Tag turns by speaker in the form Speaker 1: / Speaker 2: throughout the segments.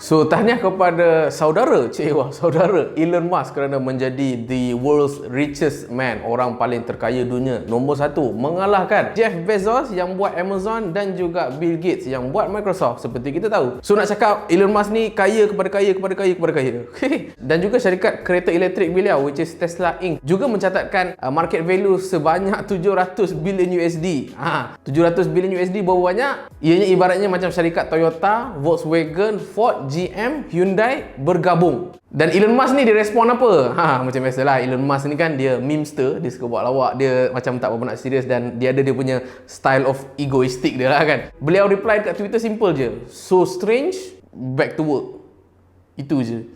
Speaker 1: So, tahniah kepada saudara Elon Musk kerana menjadi the world's richest man, orang paling terkaya dunia nombor 1, mengalahkan Jeff Bezos yang buat Amazon dan juga Bill Gates yang buat Microsoft, seperti kita tahu. So, nak cakap Elon Musk ni kaya kepada kaya. Dan juga syarikat kereta elektrik beliau, which is Tesla Inc, juga mencatatkan market value sebanyak 700 bilion USD. 700 bilion USD berapa banyak? Ianya ibaratnya macam syarikat Toyota, Volkswagen, Ford, GM, Hyundai bergabung. Dan Elon Musk ni dia respon apa? Macam biasalah, Elon Musk ni kan dia memester, dia suka buat lawak, dia macam tak berapa nak serius dan dia ada dia punya style of egoistic dia lah kan. Beliau reply kat Twitter simple je. So strange, back to work. Itu je.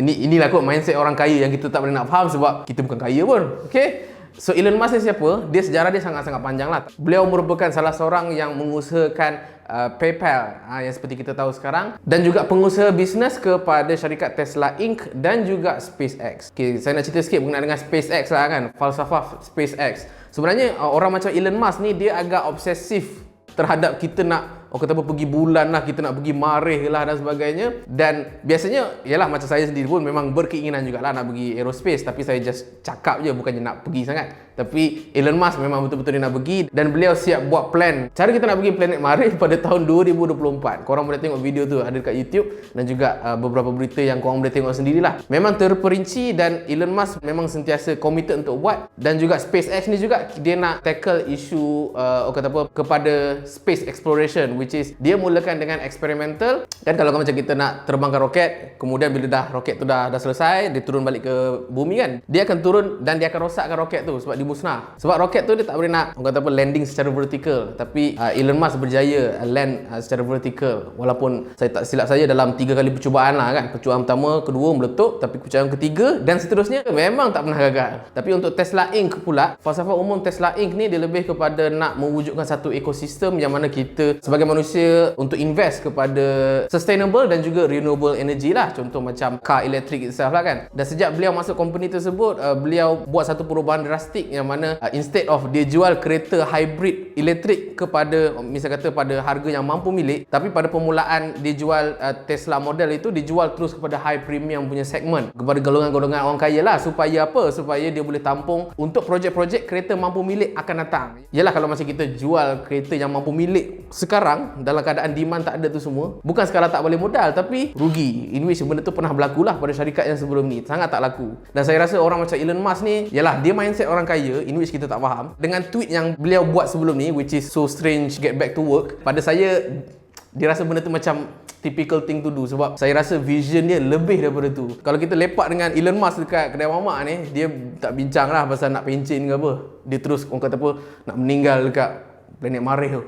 Speaker 1: Inilah kot mindset orang kaya yang kita tak boleh nak faham sebab kita bukan kaya pun. Okay? So Elon Musk ni siapa? Sejarah dia sangat-sangat panjang lah. Beliau merupakan salah seorang yang mengusahakan PayPal yang seperti kita tahu sekarang, dan juga pengusaha bisnes kepada syarikat Tesla Inc dan juga SpaceX. Okay, saya nak cerita sikit berkenaan dengan SpaceX lah kan, falsafah SpaceX. Sebenarnya orang macam Elon Musk ni dia agak obsesif terhadap kita nak kata apa, pergi bulan lah, kita nak pergi Marikh lah dan sebagainya. Dan biasanya, yalah macam saya sendiri pun memang berkeinginan jugalah nak pergi aerospace, tapi saya just cakap je, bukannya nak pergi sangat. Tapi Elon Musk memang betul-betul dia nak pergi dan beliau siap buat plan. Cara kita nak pergi planet Marikh pada tahun 2024. Korang boleh tengok video tu, ada dekat YouTube, dan juga beberapa berita yang korang boleh tengok sendirilah. Memang terperinci dan Elon Musk memang sentiasa committed untuk buat. Dan juga SpaceX ni juga dia nak tackle isu kata apa, kepada space exploration, which is dia mulakan dengan eksperimental. Dan kalau macam kita nak terbangkan roket, kemudian bila dah roket tu dah selesai, dia turun balik ke bumi kan, dia akan turun dan dia akan rosakkan roket tu sebab dimusnah. Sebab roket tu dia tak boleh nak kata apa, landing secara vertikal. Tapi Elon Musk berjaya land secara vertikal, walaupun saya tak silap saya dalam 3 kali percubaan lah kan. Percubaan pertama, kedua meletup, tapi percubaan ketiga dan seterusnya memang tak pernah gagal. Tapi untuk Tesla Inc pula, falsafah umum Tesla Inc ni dia lebih kepada nak mewujudkan satu ekosistem yang mana kita sebagai manusia untuk invest kepada sustainable dan juga renewable energy lah. Contoh macam car electric itself lah kan. Dan sejak beliau masuk company tersebut, beliau buat satu perubahan drastik yang mana instead of dia jual kereta hybrid elektrik kepada misal kata pada harga yang mampu milik, tapi pada permulaan dia jual Tesla model itu dijual terus kepada high premium punya segmen, kepada golongan-golongan orang kaya lah. Supaya apa? Supaya dia boleh tampung untuk projek-projek kereta mampu milik akan datang. Yalah, kalau macam kita jual kereta yang mampu milik sekarang dalam keadaan demand tak ada tu semua, bukan sekadar tak boleh modal, tapi rugi. In which benda tu pernah berlaku lah pada syarikat yang sebelum ni, sangat tak laku. Dan saya rasa orang macam Elon Musk ni, yalah dia mindset orang kaya, in which kita tak faham. Dengan tweet yang beliau buat sebelum ni, which is so strange, get back to work, pada saya dia rasa benda tu macam typical thing to do. Sebab saya rasa vision dia lebih daripada tu. Kalau kita lepak dengan Elon Musk dekat kedai mamak ni, dia tak bincang lah pasal nak pencen ke apa. Dia terus orang kata apa, nak meninggal dekat planet Marikh tu.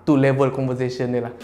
Speaker 1: Tu level conversation dia lah.